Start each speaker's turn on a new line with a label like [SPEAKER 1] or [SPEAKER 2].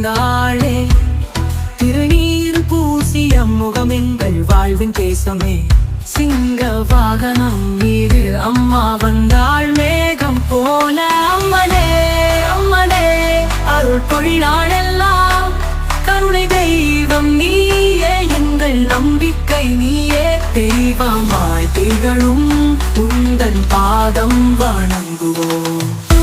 [SPEAKER 1] வந்தாளே. திருநீர் பூசிய முகம் எங்கள் வாழ்வின் தேசமே. சிங்க வாகனம் மீது அம்மா வந்தாள் மேகம் போல. அம்மனே அம்மனே அருள் பொழினாளெல்லாம். கருணை தெய்வம் நீயே, எங்கள் நம்பிக்கை நீயே. தெய்வமாய் திகழும் உந்தன் பாதம் வணங்குவோம்.